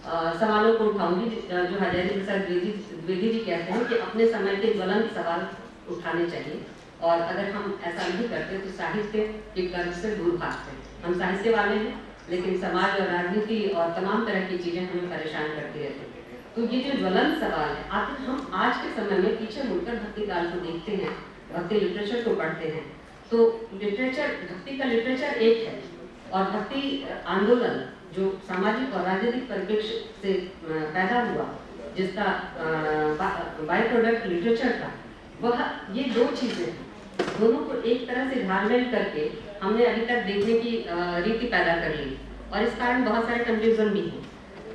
सवालों को उठाऊंगी जो हजारी प्रसाद द्विवेदी जी कहते हैं कि अपने समय के ज्वलंत सवाल उठाने चाहिए, और अगर हम ऐसा नहीं करते तो साहित्य के कर्म से दूर भागते हैं। हम साहित्य वाले हैं, लेकिन समाज और राजनीति और तमाम तरह की चीज़ें हमें परेशान करती रहती हैं। तो ये जो ज्वलंत सवाल है, आखिर हम आज के समय में पीछे मुड़कर भक्ति काल को देखते हैं, भक्ति लिटरेचर को पढ़ते हैं, तो लिटरेचर, भक्ति का लिटरेचर एक है, और भक्ति आंदोलन जो सामाजिक और राजनीतिक परिप्रेक्ष्य से पैदा हुआ, जिसका बाय प्रोडक्ट लिटरेचर था, वह ये दो चीज़ें हैं। दोनों को एक तरह से घालमेल करके हमने अभी तक देखने की रीति पैदा कर ली, और इस कारण बहुत सारे कंफ्यूजन भी हैं।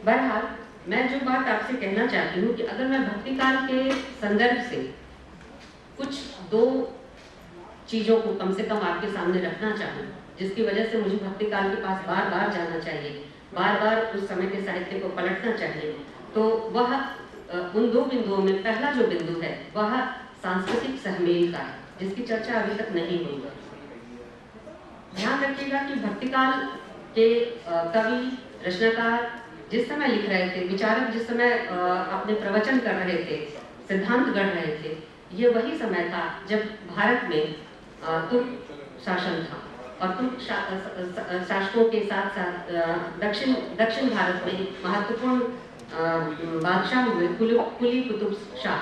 बहरहाल मैं जो बात आपसे कहना चाहती हूँ कि अगर मैं भक्ति काल के संदर्भ से कुछ दो चीज़ों को कम से कम आपके सामने रखना चाहूँ, जिसकी वजह से मुझे भक्ति काल के पास बार बार जाना चाहिए, बार बार उस समय के साहित्य को पलटना चाहिए, तो वह उन दो बिंदुओं में पहला जो बिंदु है वह सांस्कृतिक सहमेल का है, जिसकी चर्चा अभी तक नहीं हुई है। ध्यान रखिएगा कि भक्ति काल के कवि, रचनाकार जिस समय लिख रहे थे, विचारक जिस समय अपने प्रवचन कर रहे थे, सिद्धांत गढ़ रहे थे, ये वही समय था जब भारत में तुर्क शासन था, और तुर्क शासकों के साथ साथ दक्षिण भारत में महत्वपूर्ण बादशाह हुए कुली कुतुब शाह,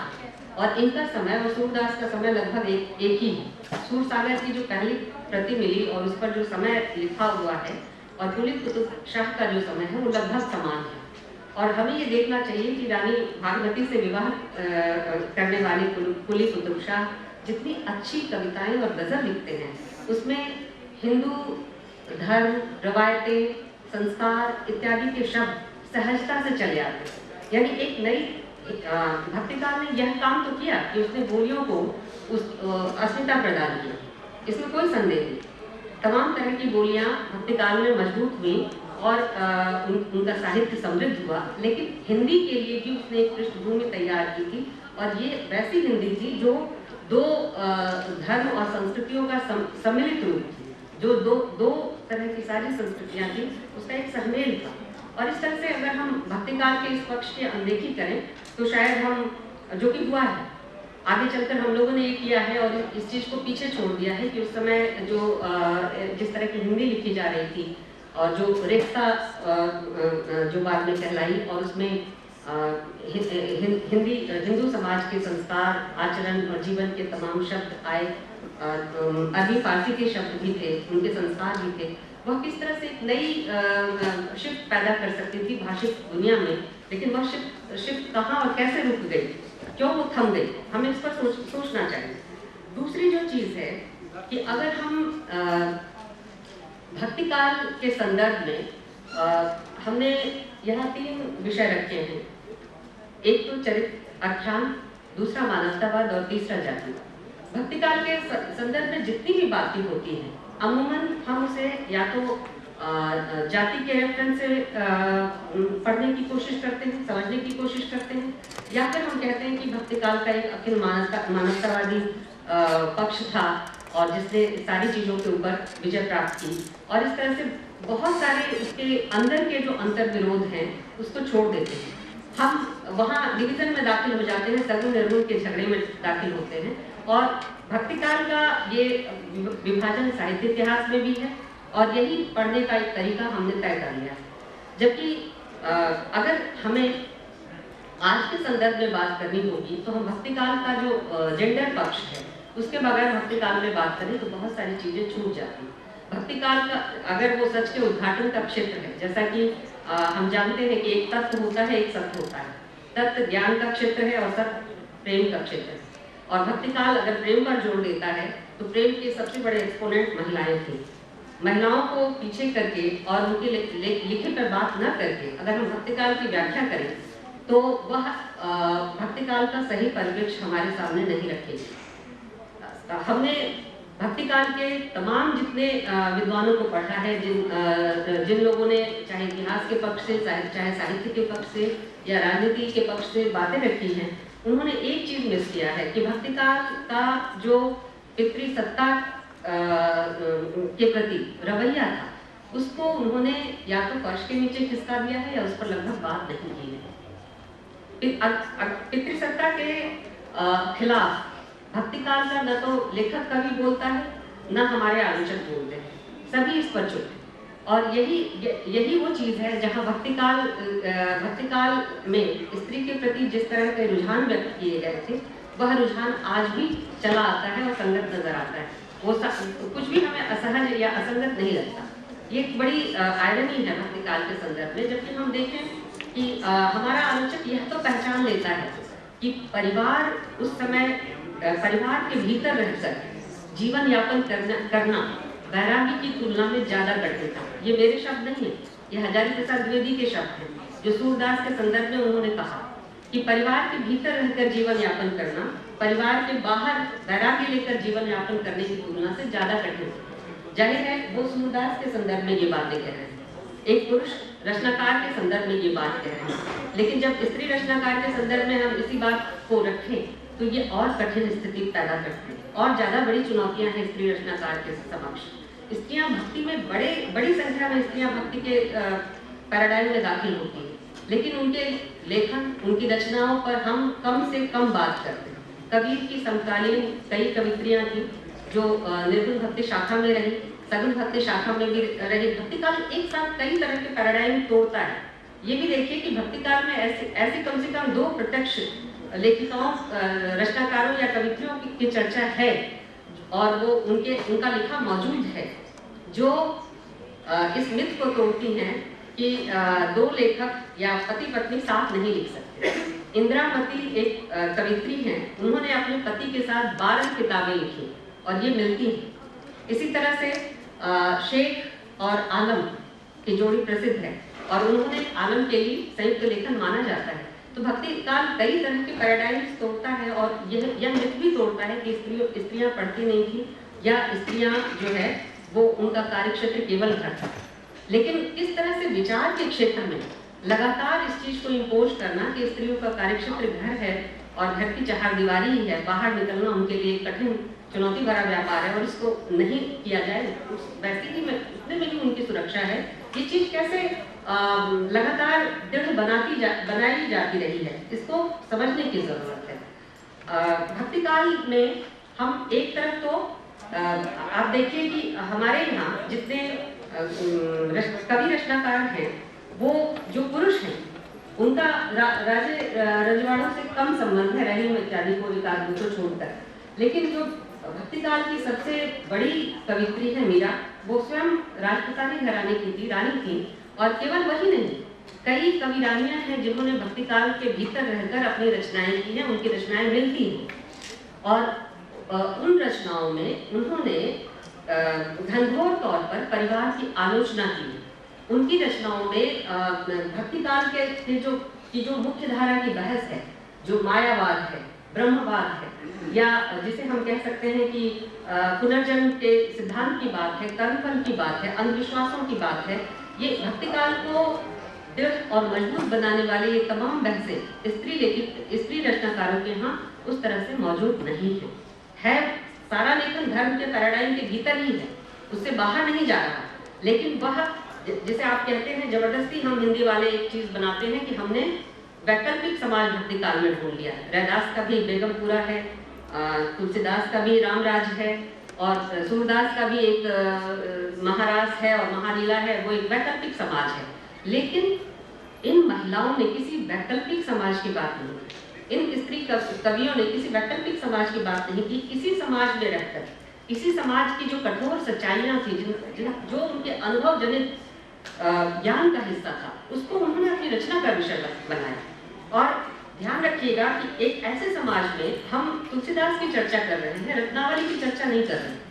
और इनका समय और सूरदास का समय लगभग एक ही है। सूरसागर की जो पहली प्रति मिली और उस पर जो समय लिखा हुआ है और कुली कुतुब शाह का जो समय है वो लगभग समान है। और हमें ये देखना चाहिए कि रानी भागवती से विवाह करने वाले कुली कुतुब शाह जितनी अच्छी कविताएं और गज़ल लिखते हैं, उसमें हिंदू धर्म, रवायतें, संस्कार इत्यादि के शब्द सहजता से चले आते हैं। यानी एक नई भक्तिकाल ने यह काम तो किया कि उसने बोलियों को उस अस्मिता प्रदान की, इसमें कोई संदेह नहीं। तमाम तरह की बोलियां भक्तिकाल में मजबूत हुई और उनका साहित्य समृद्ध हुआ, लेकिन हिंदी के लिए भी उसने एक पृष्ठभूमि तैयार की थी, और ये वैसी हिंदी थी जो दो धर्म और संस्कृतियों का सम्मिलित रूप थी, जो दो तरह की सारी संस्कृतियाँ थी, उसका एक सहमेल था। और इस तरह से अगर हम भक्तिकाल के इस पक्ष की अनदेखी करें तो शायद हम, जो कि हुआ है, आगे चलकर हम लोगों ने ये किया है और इस चीज़ को पीछे छोड़ दिया है कि उस समय जो जिस तरह की हिंदी लिखी जा रही थी और जो रेखा जो बाद में कहलाई, और उसमें हिंदू समाज के संस्कार, आचरण और जीवन के तमाम शब्द आए, अरबी फारसी के शब्द भी थे, उनके संस्कार भी थे, वह किस तरह से एक नई शिफ्ट पैदा कर सकती थी भाषिक दुनिया में। लेकिन वह शिफ्ट कहाँ और कैसे रुक गई, क्यों वो थम गई, हमें इस पर सोचना चाहिए। दूसरी जो चीज़ है कि अगर हम भक्तिकाल के संदर्भ में हमने यहाँ 3 विषय रखे हैं, एक तो चरित्र आख्यान, दूसरा मानवतावाद और तीसरा जातिवाद। भक्तिकाल के संदर्भ में जितनी भी बातें होती हैं, अमूमन हम उसे या तो जाति के रेफरेंस से पढ़ने की कोशिश करते हैं, समझने की कोशिश करते हैं, या फिर हम कहते हैं कि भक्तिकाल का एक अखिल मानवतावादी पक्ष था और जिसने सारी चीज़ों के ऊपर विजय प्राप्त की, और इस तरह से बहुत सारे उसके अंदर के जो अंतर विरोध हैं उसको छोड़ देते हैं। हम वहाँ डिवीज़न में दाखिल हो जाते हैं, सगुन निर्गुण के झगड़े में दाखिल होते हैं, और भक्तिकाल का ये विभाजन साहित्य इतिहास में भी है, और यही पढ़ने का एक तरीका हमने तय कर लिया। जबकि अगर हमें आज के संदर्भ में बात करनी होगी तो हम भक्तिकाल का जो जेंडर पक्ष है उसके बगैर भक्तिकाल में बात करें तो बहुत सारी चीज़ें छूट जाती हैं। भक्तिकाल का अगर वो सच के उद्घाटन का क्षेत्र है, जैसा कि हम जानते हैं कि एक तत्व होता है, एक सत्य होता है। तत्व ज्ञान का क्षेत्र है और सत्य प्रेम का क्षेत्र है। और भक्तिकाल अगर प्रेम पर जोर देता है तो प्रेम के सबसे बड़े एक्सपोनेंट महिलाएं थी। महिलाओं को पीछे करके और उनके लिखे पर बात न करके अगर हम भक्तिकाल की व्याख्या करें तो वह भक्तिकाल का सही परिप्रेक्ष्य हमारे सामने नहीं रखेगी। हमने भक्तिकाल के तमाम जितने विद्वानों को पढ़ा है, जिन लोगों ने चाहे इतिहास के पक्ष से, चाहे साहित्य के पक्ष से या राजनीति के पक्ष से बातें रखी हैं, उन्होंने एक चीज़ मिस किया है कि भक्तिकाल का जो पितृसत्ता के प्रति रवैया था उसको उन्होंने या तो फर्श के नीचे खिसका दिया है या उस पर लगभग बात नहीं की है। पितृसत्ता के खिलाफ भक्तिकाल का न तो लेखक कवि बोलता है, न हमारे आलोचक बोलते हैं, सभी इस पर चुप हैं। और यही वो चीज़ है जहाँ भक्तिकाल में स्त्री के प्रति जिस तरह के रुझान व्यक्त किए गए थे, वह रुझान आज भी चला आता है और संगत नजर आता है। वो कुछ भी हमें असहज या असंगत नहीं लगता। ये एक बड़ी आयरनी है भक्तिकाल के संदर्भ में, जबकि हम देखें कि हमारा आलोचक यह तो पहचान लेता है कि परिवार उस समय परिवार के भीतर रहकर जीवन यापन करना वैरागी की तुलना में ज्यादा कठिन था। ये मेरे शब्द नहीं है, ये हजारी प्रसाद द्विवेदी के शब्द हैं, जो सूरदास के संदर्भ में उन्होंने कहा कि परिवार के भीतर रहकर जीवन यापन करना परिवार के बाहर वैरागी लेकर जीवन यापन करने की तुलना से ज्यादा कठिन है। जाहिर है वो सूरदास के संदर्भ में ये बातें कह रहे हैं, एक पुरुष रचनाकार के संदर्भ में ये बात कह रहे हैं, लेकिन जब स्त्री रचनाकार के संदर्भ में हम इसी बात को रखें तो ये और कठिन स्थिति पैदा करती है और ज्यादा बड़ी चुनौतियां हैं स्त्री रचनाकार के समक्ष। स्त्रियां भक्ति में बड़ी संख्या में स्त्रियां भक्ति के पैराडाइम में दाखिल होती हैं, लेकिन उनके लेखन उनकी रचनाओं पर हम कम से कम बात करते हैं। कबीर की समकालीन कई कवित्रियां थी जो निर्गुण भक्ति शाखा में रही, सगुण भक्ति शाखा में भी रही। भक्तिकाल एक साथ कई तरह के पैराडाइम तोड़ता है। ये भी देखिए कि भक्तिकाल में ऐसी कम से कम 2 प्रत्यक्ष लेखिकाओं रचनाकारों या कवित्रियों की चर्चा है और वो उनका लिखा मौजूद है जो इस मिथ को तोड़ती हैं कि 2 लेखक या पति पत्नी साथ नहीं लिख सकते। इंदिरामती एक कवित्री हैं, उन्होंने अपने पति के साथ 12 किताबें लिखी और ये मिलती हैं। इसी तरह से शेख और आलम की जोड़ी प्रसिद्ध है और उन्होंने आलम के लिए संयुक्त लेखन माना जाता है। तो भक्तिकाल कई तरह के पैराडाइम्स तोड़ता है और यह मिथ भी तोड़ता है कि स्त्रियां पढ़ती नहीं थी या स्त्रियां जो है वो उनका कार्यक्षेत्र केवल घर था। लेकिन इस तरह से विचार के क्षेत्र में लगातार इस चीज को इम्पोज करना कि स्त्रियों का कार्यक्षेत्र घर है और घर की चहारदीवारी ही है, बाहर निकलना उनके लिए कठिन चुनौती भरा व्यापार है और इसको नहीं किया जाए वैसे ही में उसमें भी उनकी सुरक्षा है। ये चीज कैसे लगातार दृढ़ बनाई जाती रही है, इसको समझने की जरूरत है। भक्तिकाल में हम एक तरफ तो आप देखिए कि हमारे यहाँ जितने कवि रचनाकार हैं वो जो पुरुष हैं उनका राजे रजवाड़ों से कम संबंध है, रहीम इत्यादि को एक आदमी को छोड़कर। लेकिन जो भक्तिकाल की सबसे बड़ी कवित्री है मीरा, वो स्वयं राजपूतानी घराने की थी, रानी थी। और केवल वही नहीं, कई कवि रानियां हैं जिन्होंने भक्तिकाल के भीतर रहकर अपनी रचनाएं की हैं, उनकी रचनाएं मिलती हैं और उन रचनाओं में उन्होंने घनघोर तौर पर परिवार की आलोचना की। उनकी रचनाओं में भक्तिकाल के जो मुख्य धारा की बहस है, जो मायावाद है, ब्रह्मवाद है, या जिसे हम कह सकते हैं कि पुनर्जन्म के सिद्धांत की बात है, कर्मफल की बात है, अंधविश्वासों की बात है, ये भक्तिकाल को दृढ़ और मजबूत बनाने वाले ये तमाम बहसें स्त्री रचनाकारों के यहाँ उस तरह से मौजूद नहीं है। सारा लेखन धर्म के पैराडाइम के भीतर ही है, उससे बाहर नहीं जा रहा। लेकिन वह जिसे आप कहते हैं जबरदस्ती हम हिंदी वाले एक चीज बनाते हैं कि हमने वैकल्पिक समाज भक्तिकाल में ढूंढ लिया। रैदास का भी बेगमपुरा है, तुलसीदास का भी रामराज है और सूरदास का भी एक महारास है और महालीला है, वो एक वैकल्पिक समाज है। लेकिन इन महिलाओं ने किसी वैकल्पिक समाज की बात नहीं की, इन स्त्री कवियों ने किसी वैकल्पिक समाज की बात नहीं की। इसी समाज में रहकर इसी समाज की जो कठोर सच्चाइयां थी, जो उनके अनुभव जनित ज्ञान का हिस्सा था, उसको उन्होंने अपनी रचना का विषय बनाया। और ध्यान रखिएगा कि एक ऐसे समाज में हम तुलसीदास की चर्चा कर रहे हैं, रत्नावली की चर्चा नहीं कर रहे।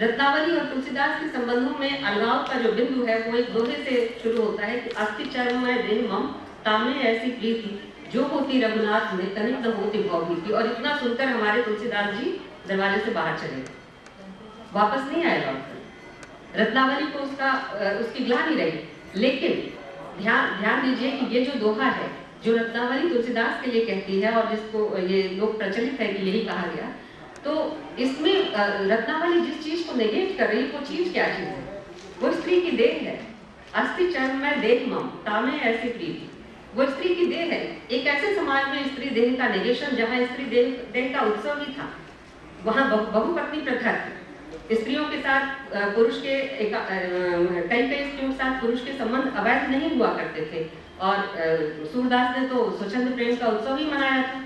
रत्नावली और तुलसीदास के संबंधों में अलगाव का जो बिंदु है वो एक दोहे से शुरू होता है कि अस्थि चर्ममय देह मम तामे ऐसी प्रीति जो होती रघुनाथ में तनिक न होती भौभीति। और इतना सुनकर हमारे तुलसीदास जी दरवाजे से बाहर चले, वापस नहीं आए लौटकर। रत्नावली को उसकी ग्लानि रही। लेकिन ध्यान दीजिए कि ये जो दोहा है जो रत्नावली तुलसीदास के लिए कहती है और जिसको ये लोग प्रचलित है कि यही कहा गया, तो इसमें रत्नावली जिस चीज को नेगेट कर रही है वो चीज क्या चीज है? वो स्त्री की देह है। अस्थि चर्म में देह मम तामे ऐसी प्रीति, वो स्त्री की देह है। एक ऐसे समाज में स्त्री देह का निगेशन, जहाँ स्त्री देह का उत्सव ही था, वहाँ बहुपत्नी प्रथा थी। स्त्रियों के साथ पुरुष के कई स्त्रियों के साथ पुरुष के संबंध अवैध नहीं हुआ करते थे, और सूरदास ने तो स्वच्छंद प्रेम का उत्सव ही मनाया था।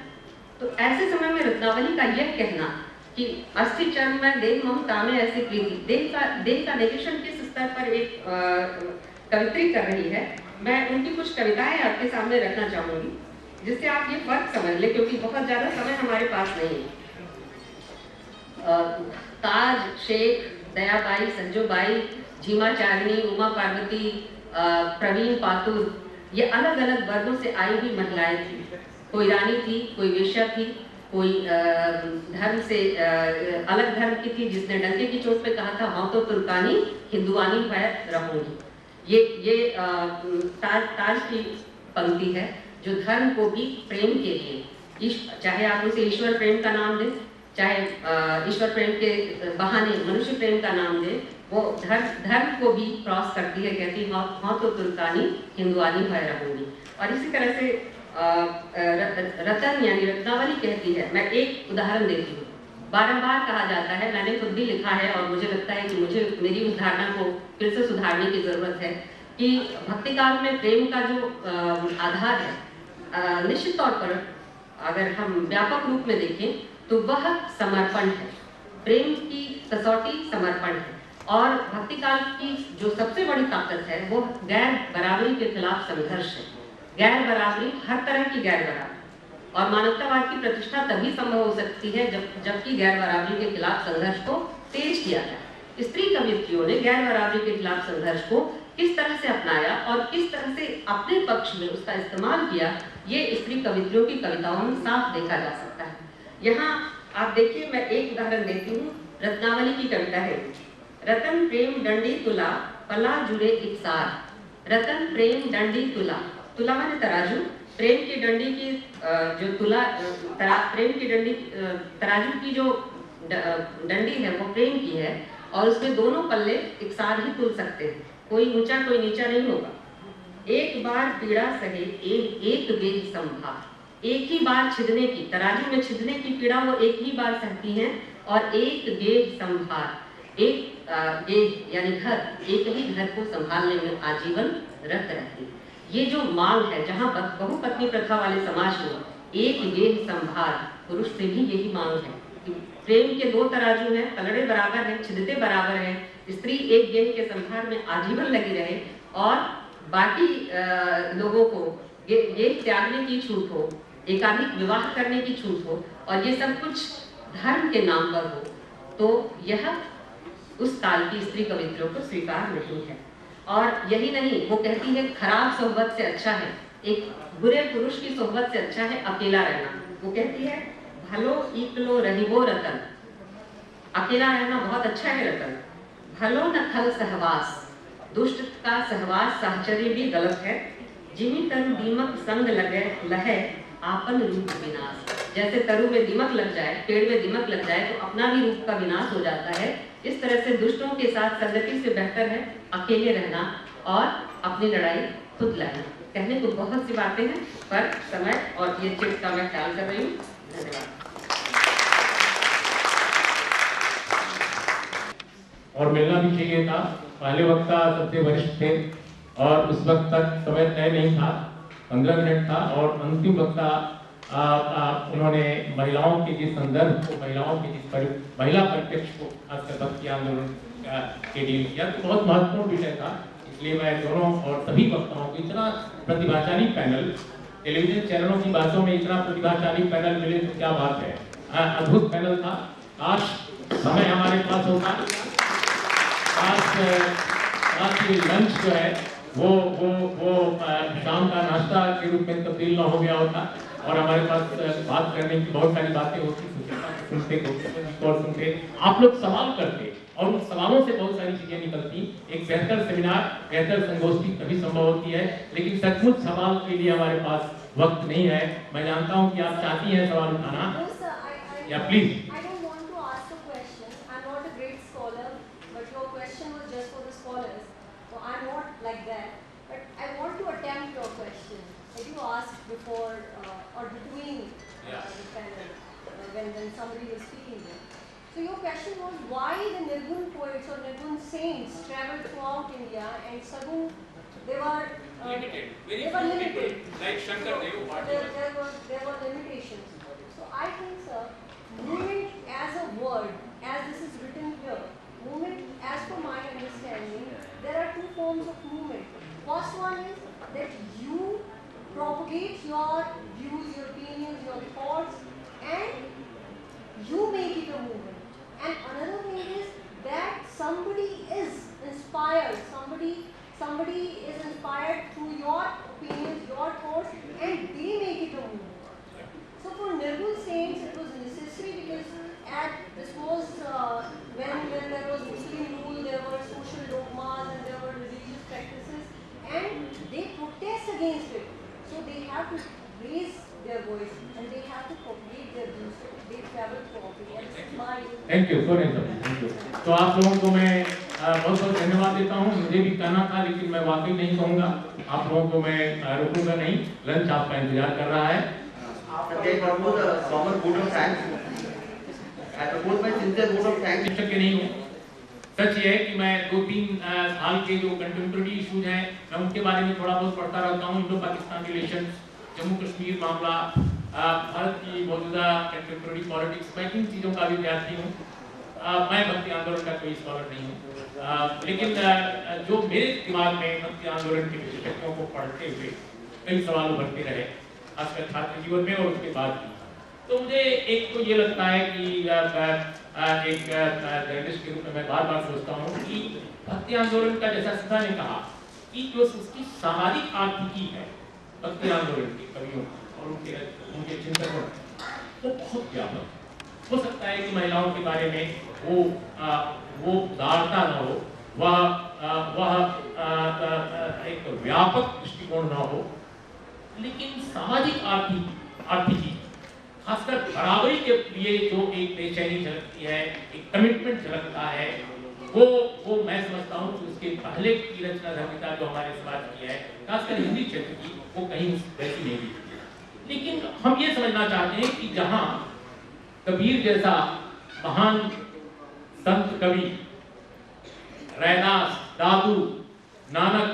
तो ऐसे समय में रत्नावली का यह कहना कि अस्थि चर्म में देह ममता में ऐसी प्रीति, देह का नेगेशन किस स्तर पर एक कवित्री कर रही है, मैं उनकी कुछ कविताएं आपके सामने रखना चाहूंगी, जिससे आप ये फर्क समझ ले, क्योंकि बहुत ज्यादा समय हमारे पास नहीं है। ताज, शेख, दयाबाई, संजोबाई, झीमाचारिणी, उमा पार्वती, प्रवीण पातुर, ये अलग अलग वर्गों से आई हुई महिलाएं थी। कोई रानी थी, कोई वेश्या थी, कोई धर्म से अलग धर्म की थी, जिसने डंके की चोट पे कहा था हाँ तो तुर्कानी हिंदुआनी है रहूंगी। ये ताज की पंक्ति है, जो धर्म को भी प्रेम के लिए, चाहे आप उसे ईश्वर प्रेम का नाम दें, चाहे ईश्वर प्रेम के बहाने मनुष्य प्रेम का नाम दे, वो धर्म को भी क्रॉस करती है, कहती हाँ तो तुर्कानी हिंदुआनी है रहूंगी। और इसी तरह से रतन यानी रत्नावली कहती है, मैं एक उदाहरण देती हूँ। बारंबार कहा जाता है, मैंने खुद भी लिखा है और मुझे लगता है कि मुझे मेरी उस धारणा को फिर से सुधारने की जरूरत है कि भक्ति काल में प्रेम का जो आधार है, निश्चित तौर पर अगर हम व्यापक रूप में देखें तो वह समर्पण है। प्रेम की कसौटी समर्पण है। और भक्ति काल की जो सबसे बड़ी ताकत है वो गैर बराबरी के खिलाफ संघर्ष है। गैर बराबरी, हर तरह की गैर बराबरी, और मानवतावाद की प्रतिष्ठा तभी संभव हो सकती है जबकि गैर बराबरी के खिलाफ संघर्ष को तेज किया जाए। स्त्री कवियत्रियों ने गैर बराबरी के खिलाफ संघर्ष को किस तरह से अपनाया और किस तरह से अपने पक्ष में उसका इस्तेमाल किया, ये स्त्री कवियत्रियों की कविताओं में साफ देखा जा सकता है। यहाँ आप देखिए, मैं एक उदाहरण देती हूँ। रत्नावली की कविता है, रतन प्रेम डंडी तुला पला जुड़े इकसार। रतन प्रेम डंडी तुला, तुला माने तराजू, प्रेम की डंडी की जो तुला प्रेम की डंडी, तराजू की जो डंडी है वो प्रेम की है, और उसमें दोनों पल्ले इकसार ही तुल सकते हैं, कोई ऊंचा कोई नीचा नहीं होगा। एक बार पीड़ा सहे एक गेह संभार, एक ही बार छिदने की, तराजू में छिदने की पीड़ा वो एक ही बार सहती हैं, और एक गेह संभार, एक गेह यानी घर, एक ही घर को संभालने में आजीवन रत रहती। ये जो मांग है, जहाँ बहुपत्नी प्रथा वाले समाज में एक गेह संभार, पुरुष से भी यही मांग है कि प्रेम के दो तराजू हैं, पलड़े बराबर हैं, छिदते बराबर हैं, स्त्री एक गेह के संभार में आजीवन लगी रहे, और बाकी लोगों को ये त्यागने की छूट हो, एकाधिक विवाह करने की छूट हो, और ये सब कुछ धर्म के नाम पर हो, तो यह उस काल की स्त्री कवित्रियों को स्वीकार नहीं है। और यही नहीं, वो कहती है खराब सोहबत से अच्छा है, एक बुरे पुरुष की सोहबत से अच्छा है अकेला रहना। वो कहती है भलो इकलो रहिबो रतन, अकेला रहना बहुत अच्छा है रतन। भलो न खल सहवास, दुष्ट का सहवास साहचर्य भी गलत है। जिमी तरु दीमक संग लगे लहे आपन रूप विनाश, जैसे तरु में दीमक लग जाए, पेड़ में दीमक लग जाए तो अपना भी रूप का विनाश हो जाता है। इस तरह से दुष्टों के साथ संगति से बेहतर है अकेले रहना और अपनी लड़ाई खुद लड़ना। कहने को बहुत सी बातें हैं, पर समय और ये चिट का मैं ख्याल कर रही हूँ। धन्यवाद। और मिलना भी चाहिए था। पहले वक्ता सबसे वरिष्ठ थे और उस वक्त तक समय तय नहीं था, 15 मिनट था, और अंतिम वक्ता उन्होंने महिलाओं के जिस संदर्भ को, महिलाओं के जिस महिला परिप्रेक्ष्य को खासकर भक्ति आंदोलन के लिए किया, तो बहुत महत्वपूर्ण विषय था। इसलिए मैं दोनों और सभी वक्ताओं को, इतना प्रतिभाशाली पैनल, टेलीविजन चैनलों की बातों में इतना प्रतिभाशाली पैनल मिले तो क्या बात है। अद्भुत पैनल था। काश समय हमारे पास होता, काश लंच जो है वो शाम का नाश्ता के रूप में तब्दील न हो गया होता, और हमारे पास बात करने की बहुत सारी बातें होती, सुनते आप लोग सवाल करते, और उन सवालों से बहुत सारी चीजें निकलती। एक बेहतर सेमिनार, बेहतर संगोष्ठी तभी संभव होती है, लेकिन सचमुच सवाल के लिए हमारे पास वक्त नहीं है। मैं जानता हूं कि आप चाहती हैं सवाल उठाना। या please. I don't want to ask a question. I'm not a great scholar, but your question was just for the scholars. asked before or between the panel when somebody was speaking there. So your question was why the Nirgun poets or Nirgun saints traveled throughout India and suddenly they were limited, very they were limited. like Shankar Dev. There were limitations. So I think, sir, movement as a word, as this is written here, movement, as per my understanding, there are two forms of movement. First one is that you propagate your views, your opinions, your thoughts, and you make it a movement. And another thing is that somebody is inspired, somebody is inspired through your opinions, your thoughts, and they make it a movement. So for Nirgun saints, it was necessary because this was when there was Muslim rule, there were social dogmas and there were religious practices, and they protest against it. So they have to raise their voice and they have to propagate their views. So they travel throughout India. This is my thank you सोने thank you. तो आप लोगों को मैं बहुत बहुत धन्यवाद देता हूँ। मुझे भी कहना था लेकिन मैं वाकई नहीं कहूँगा। आप लोगों को मैं रुकूंगा नहीं। लंच आपका इंतजार कर रहा है। They propose a common vote of thanks. I propose my sincere vote of thanks. शिक्षक के नहीं हूँ। सच ये है कि मैं 2-3 साल के जो कंटेम्प्रेरी इश्यूज हैं मैं उनके बारे में थोड़ा बहुत पढ़ता रहता हूँ। इंडो पाकिस्तान रिलेशन, जम्मू कश्मीर मामला, भारत की मौजूदा कंटेम्प्रेरी पॉलिटिक्स, मैं इन चीज़ों का विद्यार्थी हूँ। मैं भक्ति आंदोलन का कोई स्कॉलर नहीं हूँ। लेकिन जो मेरे दिमाग में भक्ति आंदोलन के विशेषज्ञों को पढ़ते हुए कई सवाल उभरते रहे, खासकर छात्र जीवन में और उसके बाद भी। तो मुझे एक तो ये लगता है कि एक जर्नलिस्ट के रूप में मैं बार बार सोचता हूँ कि भक्ति आंदोलन का, जैसा सीता ने कहा कि जो उसकी सामाजिक आर्थिकी है भक्ति आंदोलन के कवियों और उनके चिंतकों, वो बहुत व्यापक हो सकता है कि महिलाओं के बारे में वो उदारता न हो, वह एक व्यापक दृष्टिकोण न हो, लेकिन सामाजिक आर्थिकी खासकर बराबरी के लिए जो एक बेचैनी झलकती है, एक कमिटमेंट झलकता है, वो मैं समझता हूँ कि उसके पहले की रचना धर्मिता जो हमारे समाज की है, खासकर हिंदी क्षेत्र की, वो कहीं वैसी नहीं दिखती। लेकिन हम ये समझना चाहते हैं कि जहाँ कबीर जैसा महान संत कवि, रैदास, दादू, नानक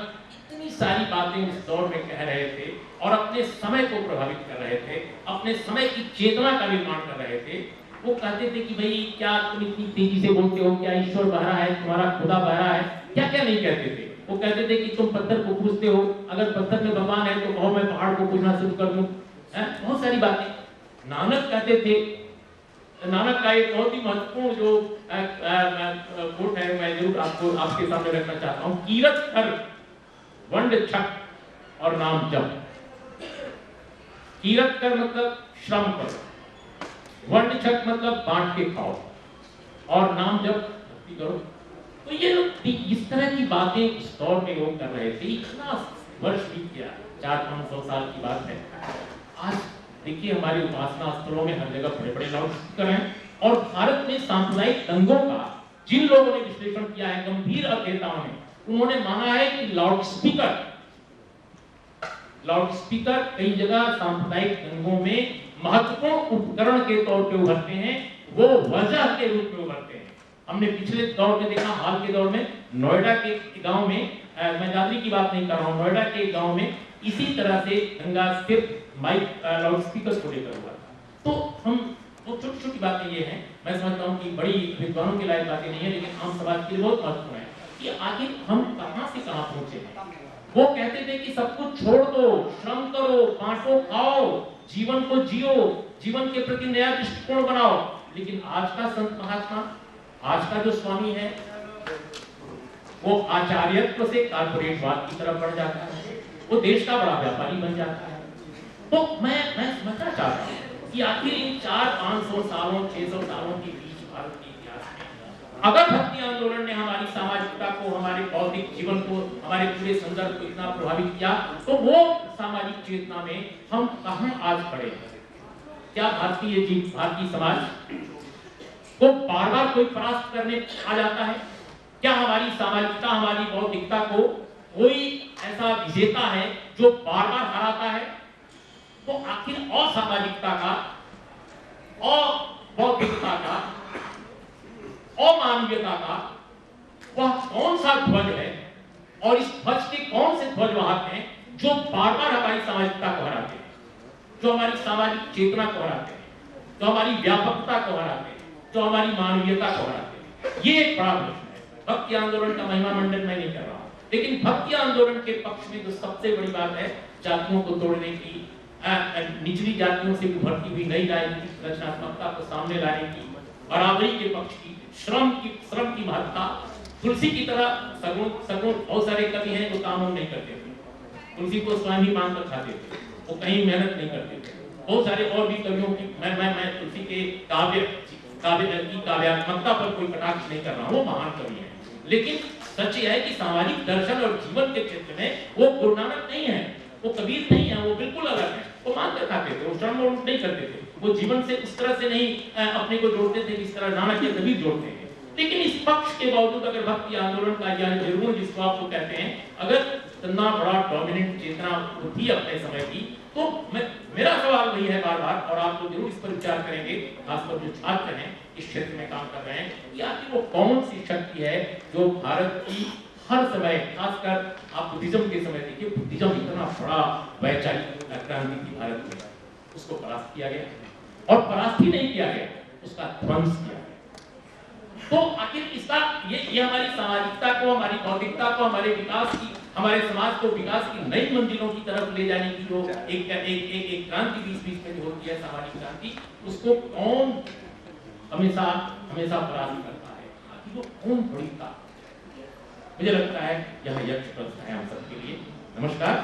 इतनी सारी बातें उस दौर में कह रहे थे और अपने समय को प्रभावित कर रहे थे, अपने समय की चेतना का निर्माण कर रहे थे। वो कहते थे कि भाई क्या तुम इतनी तेजी से बोलते हो, क्या ईश्वर बहरा है, तुम्हारा खुदा बहरा है, क्या क्या नहीं कहते थे। वो कहते थे कि तुम पत्थर को पूजते हो, अगर पत्थर में भगवान है तो कहो मैं पहाड़ को पूजना शुरू कर दूं। बहुत सारी बातें नानक कहते थे। नानक का एक बहुत ही महत्वपूर्ण जो कोट है, मैं जरूर आपको आपके सामने रखना चाहता हूँ। कीरत कर वंड छक और नाम जप। कीरत कर मतलब श्रम करो, वंड छक मतलब बांट के खाओ, और नाम जप भक्ति करो। तो ये लोग इस तरह की बातें इस दौर में लोग कर रहे थे। इतना वर्ष बीत गया, 400-500 साल की बात है। आज देखिए हमारी उपासना स्थलों में हर जगह बड़े बड़े लाउड स्पीकर हैं, और भारत में सांप्रदायिक दंगों का जिन लोगों ने विश्लेषण किया है, गंभीर अध्येताओं ने, उन्होंने माना है कि लाउड स्पीकर कई जगह सांप्रदायिक दंगों में महत्वपूर्ण उपकरण के तौर पे उभरते हैं, वो वजह के रूप में उभरते हैं। हमने पिछले दौर में देखा, हाल के दौर में नोएडा के गांव में, मैं दादरी की बात नहीं कर रहा हूँ, नोएडा के गांव में इसी तरह से दंगा सिर्फ माइक लाउड स्पीकर को लेकर हुआ था। तो हम वो छोटी छोटी बातें ये हैं, मैं समझता हूँ कि बड़ी विद्वानों के लायक बातें नहीं है, लेकिन आम समाज के लिए बहुत महत्वपूर्ण है कि आखिर हम कहाँ से कहाँ पहुंचे हैं। वो कहते थे कि सब कुछ छोड़ दो, श्रम करो, बांटो, खाओ, जीवन को जियो, जीवन के प्रति नया दृष्टिकोण बनाओ। लेकिन आज का संत महात्मा, आज का जो स्वामी है, वो आचार्यत्व से कारपोरेटवाद की तरफ बढ़ जाता है, वो देश का बड़ा व्यापारी बन जाता है। तो मैं समझना चाहता हूँ कि आखिर इन 400-500 सालों 600 सालों के बीच भारत के इतिहास में अगर भक्ति आंदोलन ने हमारी सामाजिकता को, हमारे बौद्धिक जीवन को, हमारे पूरे संदर्भ को इतना प्रभावित किया, तो वो सामाजिक चेतना में हम कहाँ आज खड़े हैं? क्या भारतीय समाज को बार बार कोई परास्त करने आ जाता है? क्या हमारी सामाजिकता, हमारी बौद्धिकता को कोई ऐसा विजेता है जो बार बार हराता है? आखिर असामाजिकता का, अबौद्धिकता का, अमानवीयता का वह कौन सा ध्वज है और इस ध्वज के कौन से ध्वज वाहक हैं जो बार बार हमारी सामाजिकता को हराते हैं, जो हमारी सामाजिक चेतना को हराते हैं, जो हमारी व्यापकता को हराते हैं, जो हमारी मानवीयता को हराते हैं। ये एक बड़ा प्रश्न है। भक्ति आंदोलन का महिमा मंडन मैं नहीं कर रहा हूं, लेकिन भक्ति आंदोलन के पक्ष में जो सबसे बड़ी बात है जातियों को तोड़ने की, निचली जातियों से उभरती हुई नई राजनीतिक रचनात्मकता को सामने लाने की, बराबरी के पक्ष की, श्रम की महत्ता। तुलसी की तरह सगुण बहुत सारे कवि हैं जो काम नहीं करते थे, तुलसी को स्वयं ही मान कर खाते थे, वो कहीं मेहनत नहीं करते थे। बहुत सारे और भी कवियों की मैं तुलसी के काव्यात्मकता पर कोई कटाक्ष नहीं कर रहा हूँ, वो महान कवि है। लेकिन सच यह है कि सामाजिक दर्शन और जीवन के क्षेत्र में वो गुरु नानक नहीं है, वो कबीर नहीं है, वो बिल्कुल अलग है। वो मान कर खाते थे, वो श्रम नहीं करते थे, वो जीवन से उस तरह से नहीं अपने को जोड़ते थे जिस तरह नानक या कबीर जोड़ते हैं। लेकिन इस पक्ष के बावजूद अगर भक्ति आंदोलन का या जरूर जिसको आप लोग कहते हैं, अगर इतना बड़ा डोमिनेंट चेतना थी अपने समय की, तो मेरा सवाल वही है बार बार, और आप लोग जरूर इस पर विचार करेंगे, खासकर जो छात्र हैं इस क्षेत्र में काम कर रहे हैं, कि आखिर वो कौन सी शक्ति है जो भारत की हर समय, खासकर आप बुद्धिज्म के समय देखिए, बुद्धिज्म इतना बड़ा वैचारिक क्रांति थी भारत में, उसको परास्त किया गया, और परास्त ही नहीं किया गया, उसका ध्वंस किया गया। तो आखिर इसका ये हमारी सामाजिकता को, हमारी बौद्धिकता को, हमारे विकास की, हमारे समाज को विकास की नई मंजिलों की तरफ ले जाने की जो एक क्रांति बीच में जो होती है, सामाजिक क्रांति, उसको कौन हमेशा परास्त करता है? आखिर वो कौन बड़ी ताकत है? मुझे लगता है यह यक्ष प्रश्न है हम सबके लिए। नमस्कार।